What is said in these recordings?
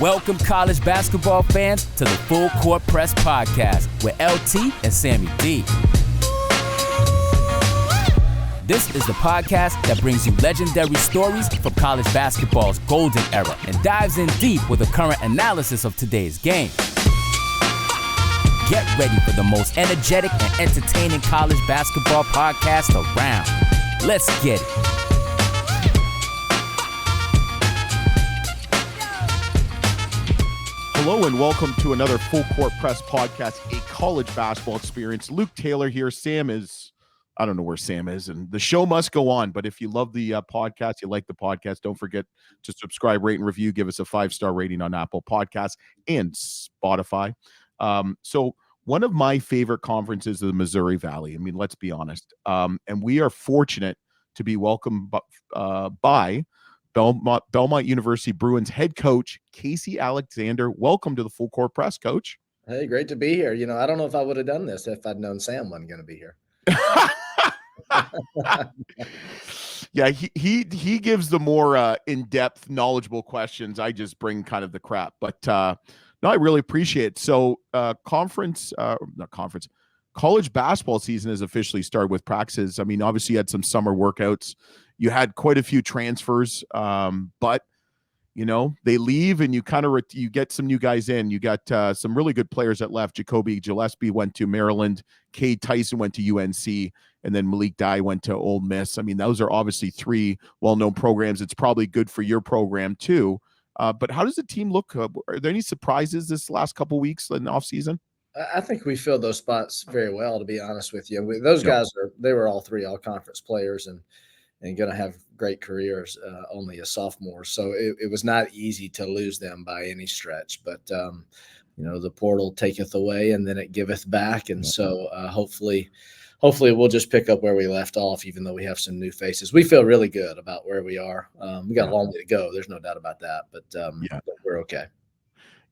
Welcome, college basketball fans, to the Full Court Press Podcast with LT and Sammy D. This is the podcast that brings you legendary stories from college basketball's golden era and dives in deep with a current analysis of today's game. Get ready for the most energetic and entertaining college basketball podcast around. Let's get it. Hello and welcome to another Full Court Press Podcast, a college basketball experience. Luke Taylor here. Sam is, I don't know where Sam is, and the show must go on. But if you love the podcast, you like the podcast, don't forget to subscribe, rate, and review. Give us a 5-star rating on Apple Podcasts and Spotify. So one of my favorite conferences is the Missouri Valley. I mean, let's be honest. And we are fortunate to be welcomed by Belmont University Bruins head coach Casey Alexander. Welcome to the Full Court Press, Coach. Hey, great to be here. You know, I don't know if I would have done this if I'd known Sam wasn't going to be here. Yeah, he gives the more in-depth, knowledgeable questions. I just bring kind of the crap. But no, I really appreciate it. So college basketball season has officially started with practices. I mean, obviously you had some summer workouts. You had quite a few transfers, but you know, they leave and you kind of you get some new guys in. You got some really good players that left. Jacoby Gillespie went to Maryland. Cade Tyson went to UNC, and then Malik Dye went to Ole Miss. I mean, those are obviously three well-known programs. It's probably good for your program too. But how does the team look? Are there any surprises this last couple weeks in the offseason? I think we filled those spots very well, to be honest with you. Those guys they were all three all-conference players and going to have great careers, only as sophomores. So it was not easy to lose them by any stretch. But, you know, the portal taketh away and then it giveth back. And so hopefully we'll just pick up where we left off, even though we have some new faces. We feel really good about where we are. We got a long way to go. There's no doubt about that. But we're okay.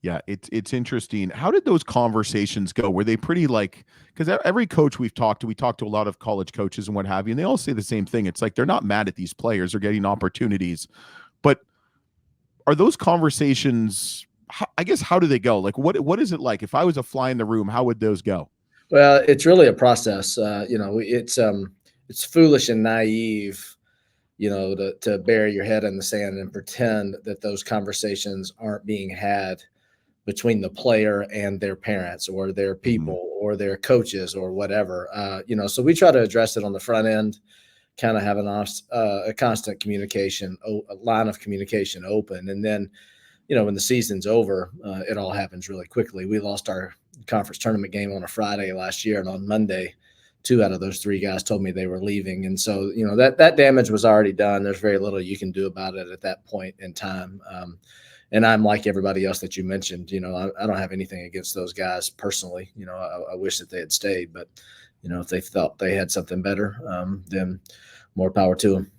Yeah, it's interesting. How did those conversations go? Were they pretty because every coach we talked to a lot of college coaches and what have you, and they all say the same thing. It's like they're not mad at these players. They're getting opportunities. But are those conversations, I guess, how do they go? Like, what is it like? If I was a fly in the room, how would those go? Well, it's really a process. You know, it's foolish and naive, you know, to bury your head in the sand and pretend that those conversations aren't being had between the player and their parents or their people or their coaches or whatever, you know, so we try to address it on the front end, kind of have a constant communication, a line of communication open. And then, you know, when the season's over, it all happens really quickly. We lost our conference tournament game on a Friday last year. And on Monday, 2 out of those 3 guys told me they were leaving. And so, you know, that damage was already done. There's very little you can do about it at that point in time. And I'm like everybody else that you mentioned, you know, I don't have anything against those guys personally. You know, I wish that they had stayed, but, you know, if they thought they had something better, then more power to them.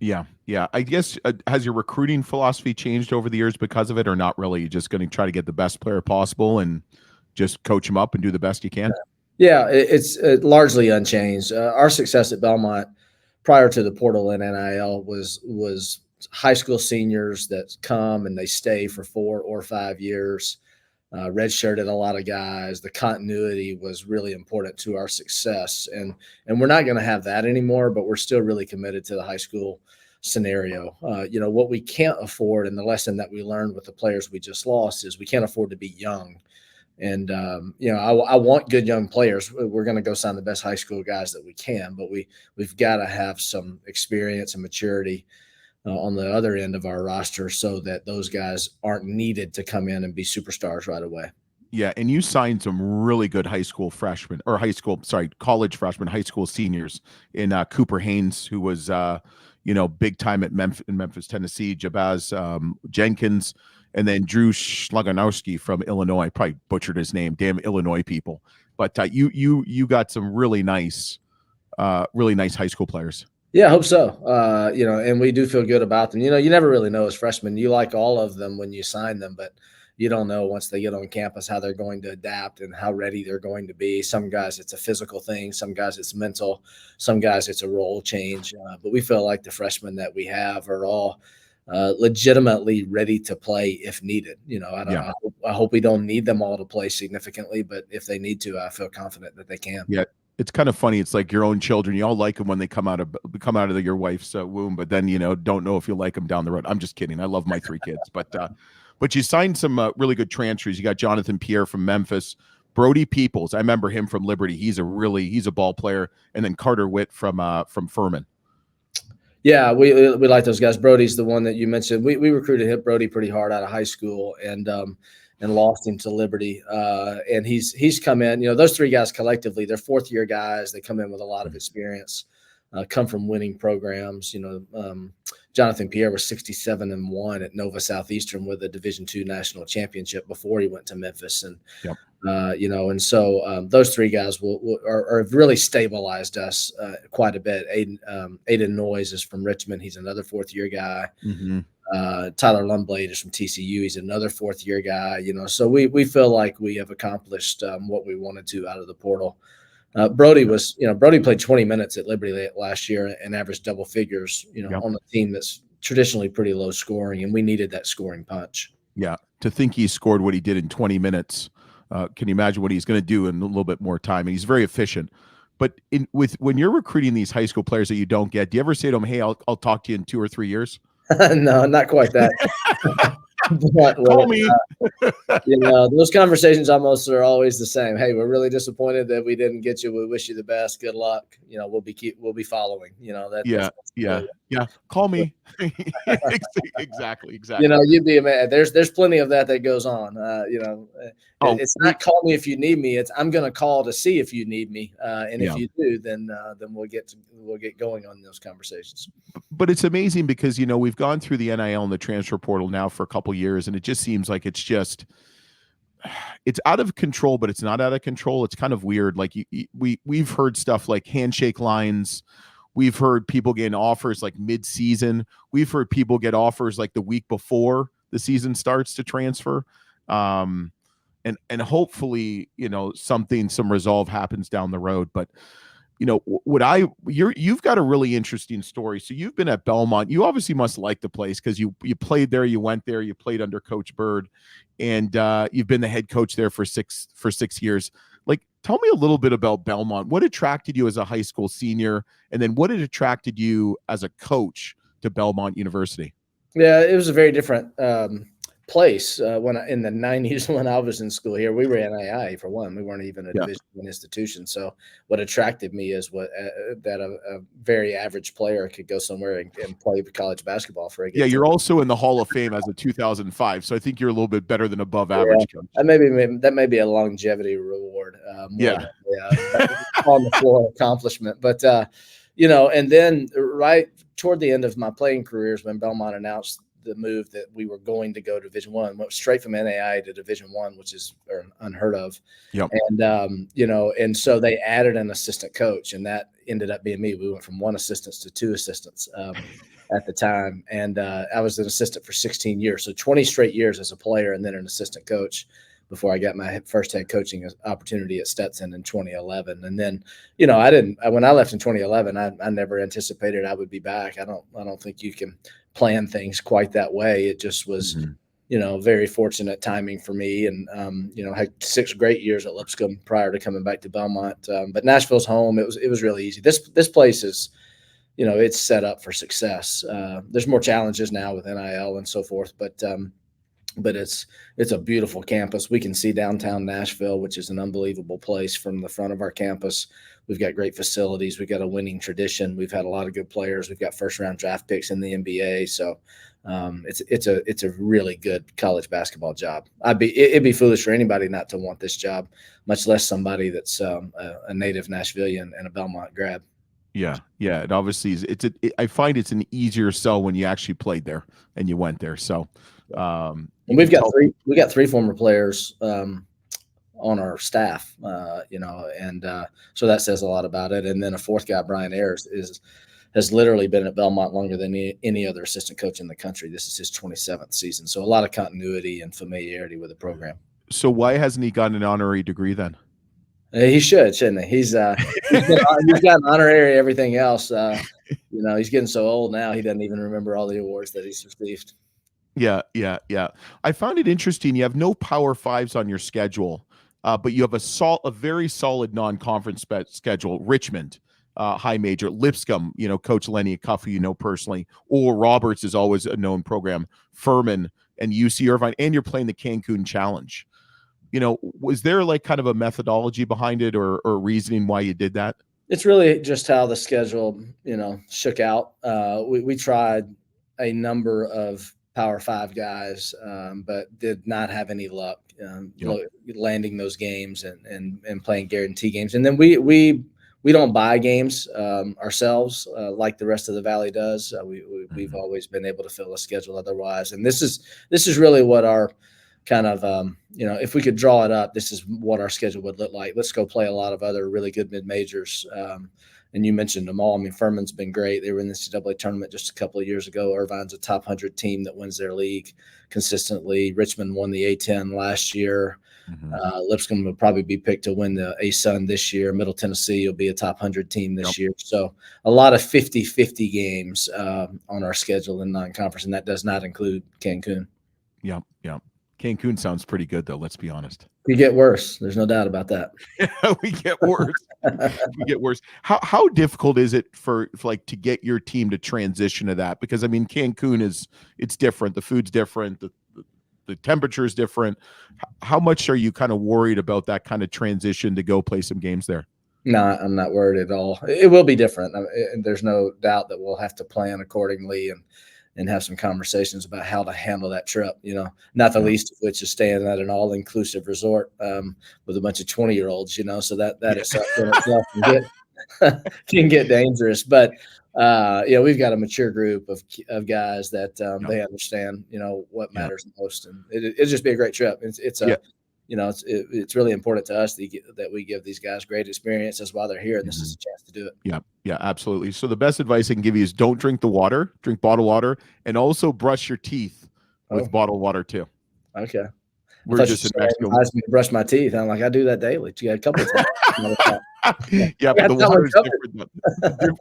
Yeah. Yeah. I guess, has your recruiting philosophy changed over the years because of it or not really? You're just going to try to get the best player possible and just coach them up and do the best you can? Yeah, it's largely unchanged. Our success at Belmont prior to the portal and NIL was high school seniors that come and they stay for 4 or 5 years, redshirted a lot of guys. The continuity was really important to our success. And we're not going to have that anymore, but we're still really committed to the high school scenario. You know, what we can't afford, and the lesson that we learned with the players we just lost, is we can't afford to be young. And, you know, I want good young players. We're going to go sign the best high school guys that we can, but we've got to have some experience and maturity on the other end of our roster so that those guys aren't needed to come in and be superstars right away. Yeah, and you signed some really good college freshmen, high school seniors in Cooper Haynes, who was, you know, big time at Memphis, Tennessee, Jabaz Jenkins, and then Drew Schlaganowski from Illinois. Probably butchered his name. Damn Illinois people. But you got some really nice high school players. Yeah, I hope so. You know, and we do feel good about them. You know, you never really know as freshmen. You like all of them when you sign them, but you don't know once they get on campus how they're going to adapt and how ready they're going to be. Some guys, it's a physical thing. Some guys, it's mental. Some guys, it's a role change. But we feel like the freshmen that we have are all legitimately ready to play if needed. Yeah. I hope we don't need them all to play significantly, but if they need to, I feel confident that they can. Yeah. It's kind of funny. It's like your own children. You all like them when they come out of your wife's womb, but then, don't know if you like them down the road. I'm just kidding. I love my 3 kids, but you signed some really good transfers. You got Jonathan Pierre from Memphis, Brody Peoples. I remember him from Liberty. He's a ball player. And then Carter Witt from Furman. Yeah, we like those guys. Brody's the one that you mentioned. We recruited Brody pretty hard out of high school and lost him to Liberty. And he's come in. Those 3 guys collectively, they're 4th-year guys. They come in with a lot of experience, come from winning programs. Jonathan Pierre was 67-1 at Nova Southeastern with a Division II national championship before he went to Memphis. And yep. And so those 3 guys have really stabilized us quite a bit. Aiden Noyes is from Richmond. He's another 4th-year guy. Mm-hmm. Tyler Lundblade is from TCU. He's another 4th-year guy. So we feel like we have accomplished what we wanted to out of the portal. Brody played 20 minutes at Liberty last year and averaged double figures, yep. on a team that's traditionally pretty low scoring, and we needed that scoring punch. Yeah. To think he scored what he did in 20 minutes. Can you imagine what he's going to do in a little bit more time? And he's very efficient. But when you're recruiting these high school players that you don't get, do you ever say to them, "Hey, I'll talk to you in 2 or 3 years"? No, not quite that. Call me. Those conversations almost are always the same. Hey, we're really disappointed that we didn't get you. We wish you the best. Good luck. We'll be following. Yeah. Call me. Exactly. You'd be amazed. There's plenty of that goes on. It's not call me if you need me. It's I'm going to call to see if you need me. And if you do, then we'll get going on those conversations. But it's amazing because we've gone through the NIL and the transfer portal now for a couple years, and it just seems like it's out of control, but it's not out of control. It's kind of weird. Like we've heard stuff like handshake lines. We've heard people getting offers like mid-season. We've heard people get offers like the week before the season starts to transfer. And hopefully, some resolve happens down the road. But you've got a really interesting story. So you've been at Belmont. You obviously must like the place because you played there, you went there, you played under Coach Bird, and you've been the head coach there for 6 years. Like, tell me a little bit about Belmont. What attracted you as a high school senior, and then what had attracted you as a coach to Belmont University? Yeah, it was a very different place in the 90s when I was in school here. We were NAIA for one. We weren't even a Division I institution. So what attracted me is that a very average player could go somewhere and play college basketball for a good time. You're also in the Hall of Fame as a 2005. So I think you're a little bit better than above average coach. That may be a longevity reward. On the floor accomplishment. But and then right toward the end of my playing careers, when Belmont announced the move that we were going to go to Division I, went straight from NAIA to Division I, which is unheard of. Yep. And and so they added an assistant coach, and that ended up being me. We went from 1 assistant to 2 assistants at the time, and I was an assistant for 16 years, so 20 straight years as a player, and then an assistant coach before I got my first head coaching opportunity at Stetson in 2011. And then, when I left in 2011, I never anticipated I would be back. I don't think you can plan things quite that way. It just was, very fortunate timing for me. And, had 6 great years at Lipscomb prior to coming back to Belmont. But Nashville's home. It was really easy. This place is, it's set up for success. There's more challenges now with NIL and so forth, but it's a beautiful campus. We can see downtown Nashville, which is an unbelievable place from the front of our campus. We've got great facilities. We've got a winning tradition. We've had a lot of good players. We've got first-round draft picks in the NBA. So it's a really good college basketball job. It'd be foolish for anybody not to want this job, much less somebody that's a native Nashvilleian and a Belmont grad. Yeah. It obviously is. I find it's an easier sell when you actually played there and you went there. So. And we've got 3 former players on our staff, and so that says a lot about it. And then a 4th guy, Brian Ayers, has literally been at Belmont longer than any other assistant coach in the country. This is his 27th season, so a lot of continuity and familiarity with the program. So why hasn't he gotten an honorary degree then? He shouldn't he? He's got an honorary everything else. He's getting so old now, he doesn't even remember all the awards that he's received. Yeah, yeah, yeah. I found it interesting. You have no Power Fives on your schedule, but you have a very solid non-conference schedule. Richmond, high major. Lipscomb, Coach Lenny Cuff, who you know personally. Or Roberts is always a known program. Furman and UC Irvine, and you're playing the Cancun Challenge. Was there like kind of a methodology behind it or reasoning why you did that? It's really just how the schedule, shook out. We tried a number of Power Five guys, but did not have any luck landing those games and playing guarantee games. And then we don't buy games ourselves like the rest of the Valley does. We've always been able to fill a schedule otherwise. And this is really what our kind of, if we could draw it up, this is what our schedule would look like. Let's go play a lot of other really good mid-majors. And you mentioned them all. I mean, Furman's been great. They were in the NCAA tournament just a couple of years ago. Irvine's a top 100 team that wins their league consistently. Richmond won the A10 last year. Lipscomb will probably be picked to win the ASUN this year. Middle Tennessee will be a top 100 team this year. So a lot of 50-50 games on our schedule in non-conference, and that does not include Cancun. Yeah, yeah. Cancun sounds pretty good, though. Let's be honest. We get worse. There's no doubt about that. We get worse. We get worse. How difficult is it for to get your team to transition to that? Because I mean, Cancun it's different. The food's different. The temperature is different. How much are you kind of worried about that kind of transition to go play some games there? No, I'm not worried at all. It will be different. There's no doubt that we'll have to plan accordingly and have some conversations about how to handle that trip, not the least of which is staying at an all-inclusive resort with a bunch of 20-year-olds, so that can get dangerous. But, we've got a mature group of guys that they understand, what matters the most. And it'll just be a great trip. It's really important to us that we give these guys great experiences while they're here, and this is a chance to do it. Yeah, yeah, absolutely. So the best advice I can give you is don't drink the water, drink bottled water, and also brush your teeth with bottled water too. Okay. We're just in Mexico. I to brush my teeth. I'm like, I do that daily. You got a couple of times. Yeah, but the water is different.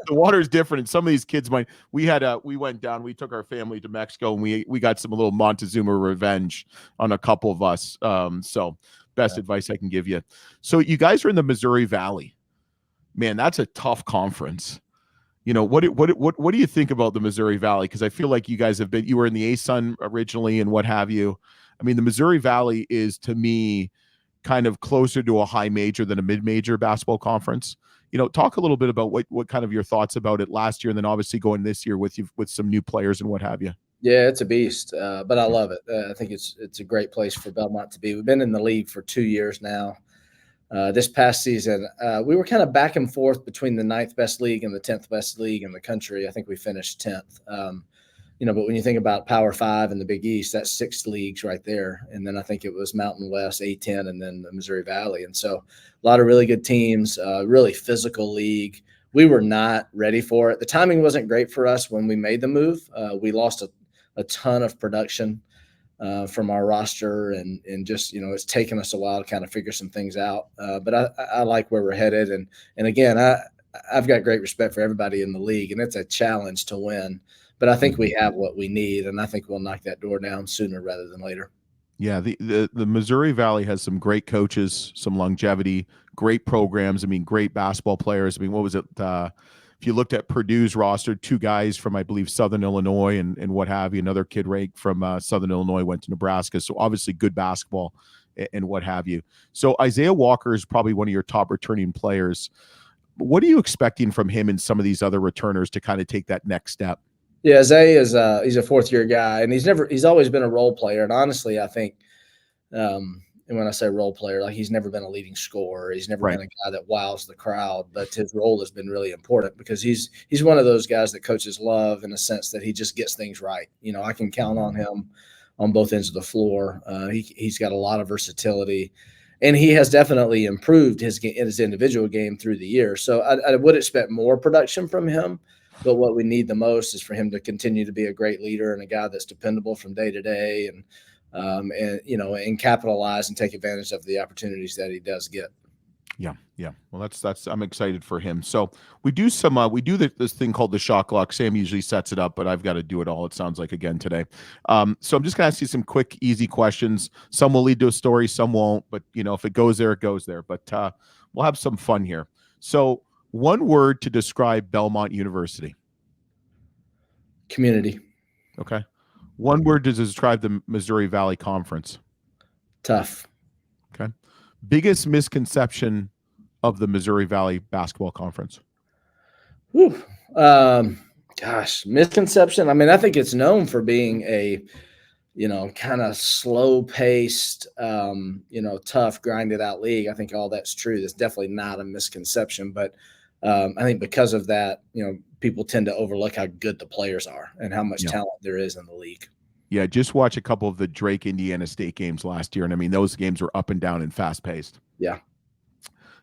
The water is different. And some of these kids we went down, we took our family to Mexico, and we got some little Montezuma revenge on a couple of us. So best advice I can give you. So you guys are in the Missouri Valley. Man, that's a tough conference. What do you think about the Missouri Valley? Because I feel like you guys you were in the ASUN originally and what have you. I mean, the Missouri Valley is, to me, kind of closer to a high major than a mid-major basketball conference. Talk a little bit about what kind of your thoughts about it last year, and then obviously going this year with some new players and what have you. Yeah, it's a beast, but I love it. I think it's a great place for Belmont to be. We've been in the league for 2 years now. This past season, we were kind of back and forth between the 9th best league and the 10th best league in the country. I think we finished 10th. But when you think about Power 5 and the Big East, that's 6 leagues right there. And then I think it was Mountain West, A10, and then the Missouri Valley. And so a lot of really good teams, really physical league. We were not ready for it. The timing wasn't great for us when we made the move. We lost a ton of production from our roster, and just, it's taken us a while to kind of figure some things out. But I like where we're headed. And again, I've got great respect for everybody in the league, and it's a challenge to win. But I think we have what we need, and I think we'll knock that door down sooner rather than later. Yeah, the Missouri Valley has some great coaches, some longevity, great programs. I mean, great basketball players. I mean, what was it? If you looked at Purdue's roster, 2 guys from, I believe, Southern Illinois and what have you. Another kid ranked from Southern Illinois went to Nebraska. So obviously good basketball and what have you. So Isaiah Walker is probably one of your top returning players. What are you expecting from him and some of these other returners to kind of take that next step? Yeah, Zay is he's a 4th-year guy, and he's always been a role player. And honestly, I think, and when I say role player, like, he's never been a leading scorer. He's never been a guy that wows the crowd, but his role has been really important because he's one of those guys that coaches love, in a sense that he just gets things right. I can count on him on both ends of the floor. He's got a lot of versatility, and he has definitely improved his individual game through the year. So I would expect more production from him. But what we need the most is for him to continue to be a great leader and a guy that's dependable from day to day, and capitalize and take advantage of the opportunities that he does get. Yeah, yeah. Well, that's I'm excited for him. So we do this thing called the shot clock. Sam usually sets it up, but I've got to do it all. It sounds like again today. So I'm just gonna ask you some quick, easy questions. Some will lead to a story, some won't. But if it goes there, it goes there. But we'll have some fun here. So one word to describe Belmont University. Community. Okay. One word to describe the Missouri Valley Conference. Tough. Okay. Biggest misconception of the Missouri Valley Basketball Conference. Whew. Gosh, misconception. I mean, I think it's known for being a, kind of slow paced, tough, grinded out league. I think all that's true. That's definitely not a misconception, but I think because of that, people tend to overlook how good the players are and how much talent there is in the league. Yeah, just watch a couple of the Drake Indiana State games last year. And I mean, those games were up and down and fast paced. Yeah.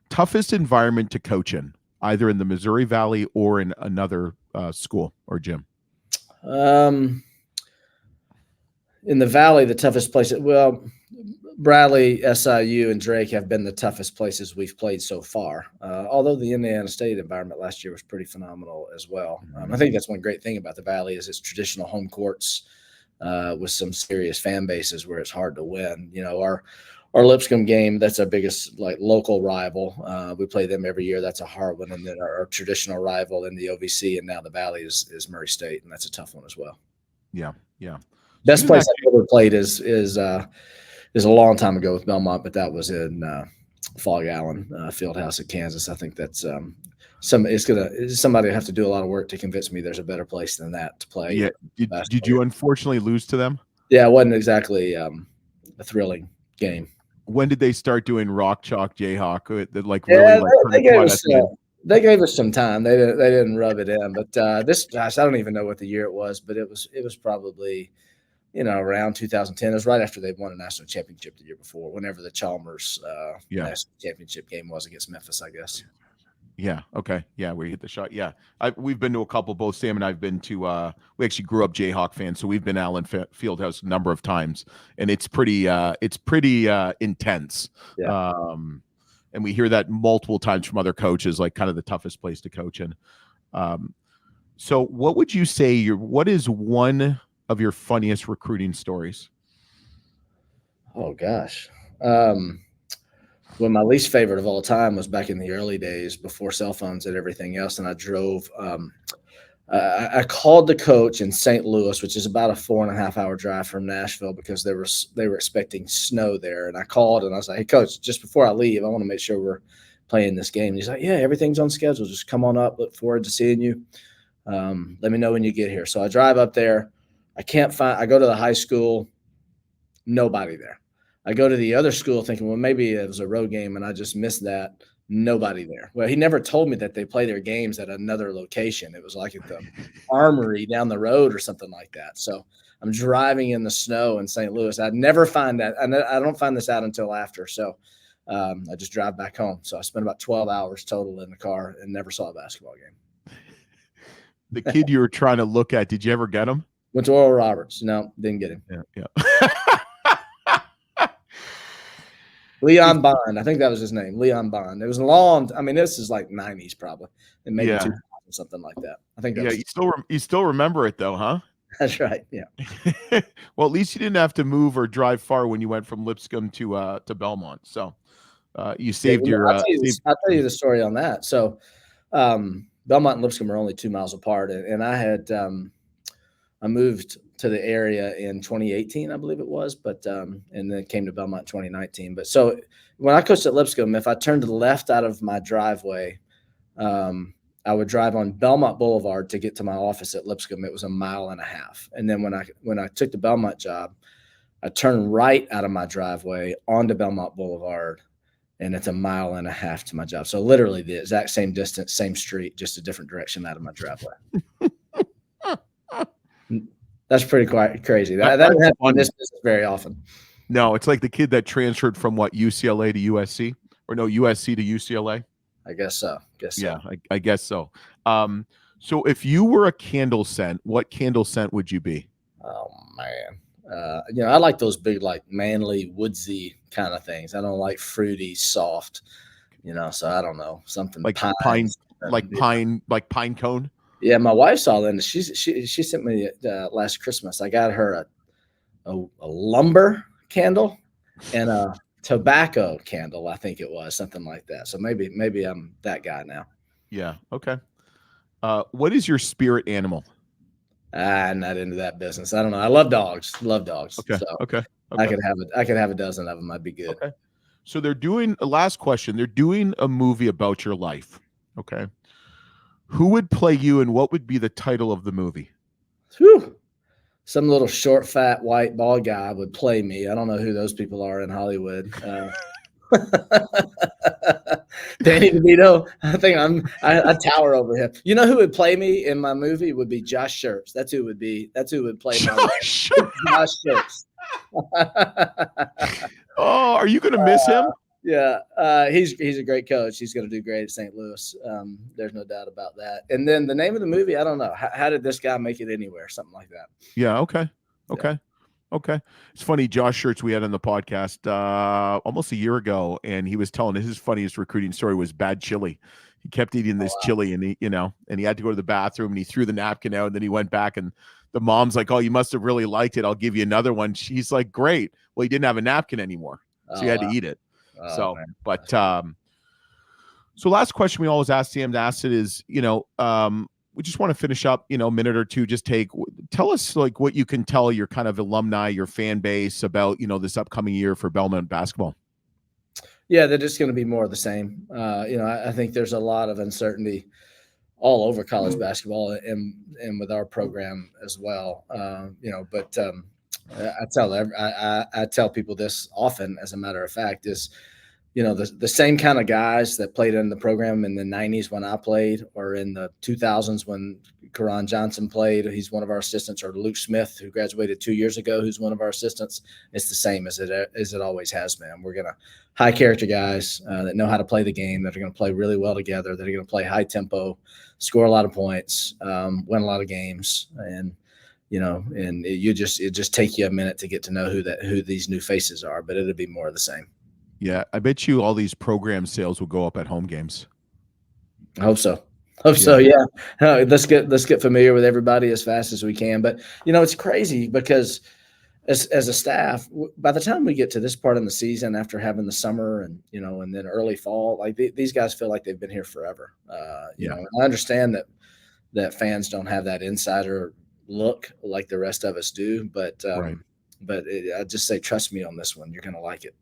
Toughest environment to coach in, either in the Missouri Valley or in another school or gym? In the Valley, the toughest place, Bradley, SIU, and Drake have been the toughest places we've played so far. Although the Indiana State environment last year was pretty phenomenal as well. I think that's one great thing about the Valley is its traditional home courts. With some serious fan bases where it's hard to win. Our Lipscomb game, that's our biggest local rival. We play them every year. That's a hard one. And then our traditional rival in the OVC and now the Valley is Murray State, and that's a tough one as well. Yeah, yeah. Best place I've ever played is a long time ago with Belmont, but that was in Fog Allen Fieldhouse at Kansas. I think that's somebody have to do a lot of work to convince me there's a better place than that to play. Yeah. Did you unfortunately lose to them? Yeah, it wasn't exactly a thrilling game. When did they start doing rock chalk Jayhawk? They gave us some time. They didn't rub it in, but I don't even know what the year it was, but it was probably around 2010. It was right after they won a national championship the year before. Whenever the Chalmers national championship game was against Memphis, I guess. Yeah. Okay. Yeah. We hit the shot. Yeah. We've been to a couple, both Sam and I've been to, we actually grew up Jayhawk fans. So we've been Allen Fieldhouse a number of times and it's pretty intense. Yeah. And we hear that multiple times from other coaches, like kind of the toughest place to coach in. So what would you say what is one of your funniest recruiting stories? Oh gosh. Well, my least favorite of all time was back in the early days before cell phones and everything else. And I drove, I called the coach in St. Louis, which is about a 4.5-hour drive from Nashville because they were expecting snow there. And I called and I was like, hey, coach, just before I leave, I want to make sure we're playing this game. And he's like, yeah, everything's on schedule. Just come on up. Look forward to seeing you. Let me know when you get here. So I drive up there. I go to the high school, nobody there. I go to the other school thinking, well, maybe it was a road game and I just missed that. Nobody there. Well, he never told me that they play their games at another location. It was like at the armory down the road or something like that. So I'm driving in the snow in St. Louis. I'd never find that. I don't find this out until after. So I just drive back home. So I spent about 12 hours total in the car and never saw a basketball game. The kid you were trying to look at, did you ever get him? Went to Oral Roberts. No, didn't get him. Yeah. Leon Bond. I think that was his name. Leon Bond. It was long. I mean, this is like 90s probably. And maybe 2000, something like that. I think that you still remember it though, huh? That's right. Yeah. Well, at least you didn't have to move or drive far when you went from Lipscomb to Belmont. So you saved I'll tell you the story on that. So Belmont and Lipscomb are only 2 miles apart. And I had I moved to the area in 2018, I believe it was, but and then came to Belmont in 2019. But so when I coached at Lipscomb, if I turned to the left out of my driveway, I would drive on Belmont Boulevard to get to my office at Lipscomb. It was 1.5 miles. And then when I took the Belmont job, I turned right out of my driveway onto Belmont Boulevard, and it's 1.5 miles to my job. So literally the exact same distance, same street, just a different direction out of my driveway. That's pretty quite crazy. That doesn't happen in this business very often. No, it's like the kid that transferred from UCLA to USC, or no, USC to UCLA. I guess so. Yeah, I guess so. So if you were a candle scent, what candle scent would you be? Oh man, I like those big, like manly, woodsy kind of things. I don't like fruity, soft. So I don't know, something like pine, like pine cone. Yeah, my wife saw that, and she sent me last Christmas. I got her a lumber candle and a tobacco candle. I think it was something like that. So maybe I'm that guy now. Yeah. Okay. What is your spirit animal? I'm not into that business. I don't know. I love dogs. Okay. So Okay. I could have a dozen of them. I'd be good. Okay. So they're doing a last question. They're doing a movie about your life. Okay. Who would play you, and what would be the title of the movie? Whew. Some little short, fat, white, bald guy would play me. I don't know who those people are in Hollywood. Danny DeVito. I think I tower over him. You know who would play me in my movie would be Josh Schertz. That's who would play my Josh Schertz. Oh, are you going to miss him? Yeah, he's a great coach. He's going to do great at St. Louis. There's no doubt about that. And then the name of the movie, I don't know. How did this guy make it anywhere? Something like that. Yeah. Okay. It's funny. Josh Schertz, we had on the podcast almost a year ago, and he was telling his funniest recruiting story was bad chili. He kept eating this chili, and he had to go to the bathroom, and he threw the napkin out, and then he went back, and the mom's like, "Oh, you must have really liked it. I'll give you another one." She's like, "Great." Well, he didn't have a napkin anymore, so he had to eat it. So last question we always ask Sam to ask it is, we just want to finish up, a minute or two, tell us like what you can tell your kind of alumni, your fan base about, this upcoming year for Belmont basketball. Yeah, they're just going to be more of the same. I think there's a lot of uncertainty all over college basketball and with our program as well. But I tell people this often, as a matter of fact, is, the same kind of guys that played in the program in the 90s when I played, or in the 2000s when Karan Johnson played. He's one of our assistants, or Luke Smith, who graduated 2 years ago, who's one of our assistants. It's the same as it always has been. We're going to high character guys that know how to play the game, that are going to play really well together, that are going to play high tempo, score a lot of points, win a lot of games. And it just take you a minute to get to know who these new faces are, but it'll be more of the same. Yeah, I bet you all these program sales will go up at home games. I hope so. So, yeah. Let's get familiar with everybody as fast as we can. But it's crazy because as a staff, by the time we get to this part in the season, after having the summer and then early fall, like these guys feel like they've been here forever. And I understand that fans don't have that insider look like the rest of us do, but I just say, trust me on this one. You're going to like it.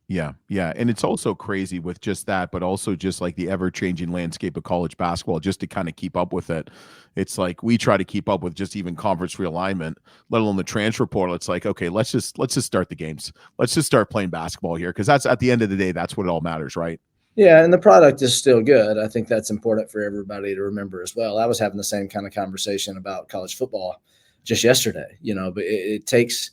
Yeah. And it's also crazy with just that, but also just like the ever-changing landscape of college basketball, just to kind of keep up with it. It's like we try to keep up with just even conference realignment, let alone the transfer portal. It's like, okay, let's just start the games. Let's just start playing basketball here, because that's, at the end of the day, that's what it all matters, right? Yeah, and the product is still good. I think that's important for everybody to remember as well. I was having the same kind of conversation about college football just yesterday, but it takes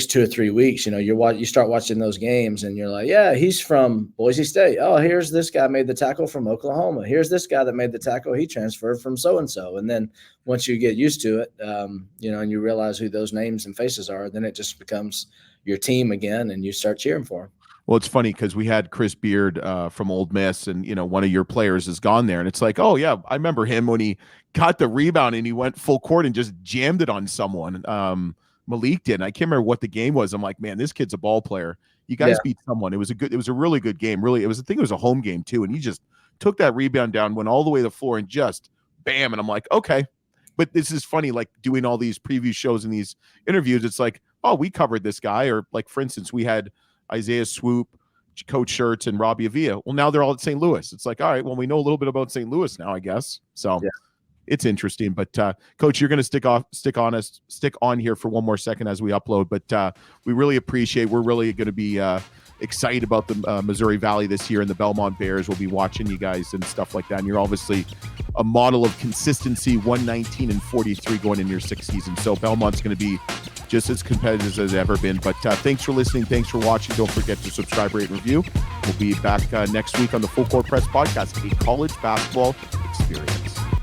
2 or 3 weeks. You start watching those games and you're like, yeah, he's from Boise State. Oh, here's this guy made the tackle from Oklahoma. Here's this guy that made the tackle. He transferred from so-and-so. And then once you get used to it, and you realize who those names and faces are, then it just becomes your team again, and you start cheering for them. Well, it's funny because we had Chris Beard from Ole Miss, and one of your players has gone there, and it's like, oh yeah, I remember him when he got the rebound and he went full court and just jammed it on someone. Malik did. And I can't remember what the game was. I'm like, man, this kid's a ball player. You guys beat someone. It was a really good game. Really, I think it was a home game too. And he just took that rebound down, went all the way to the floor, and just bam. And I'm like, okay. But this is funny, like doing all these preview shows and these interviews. It's like, oh, we covered this guy. Or like, for instance, we had Isaiah Swoop, Coach Schertz, and Robbie Avila. Well, now they're all at St. Louis. It's like, all right, well, we know a little bit about St. Louis now, I guess. So it's interesting. But Coach, you're going to stick on here for one more second as we upload. But we really appreciate. We're really going to be excited about the Missouri Valley this year, and the Belmont Bears. We'll be watching you guys and stuff like that. And you're obviously a model of consistency, 119-43 going in your sixth season. So Belmont's going to be just as competitive as it's ever been. But thanks for listening. Thanks for watching. Don't forget to subscribe, rate, and review. We'll be back next week on the Full Court Press Podcast, a college basketball experience.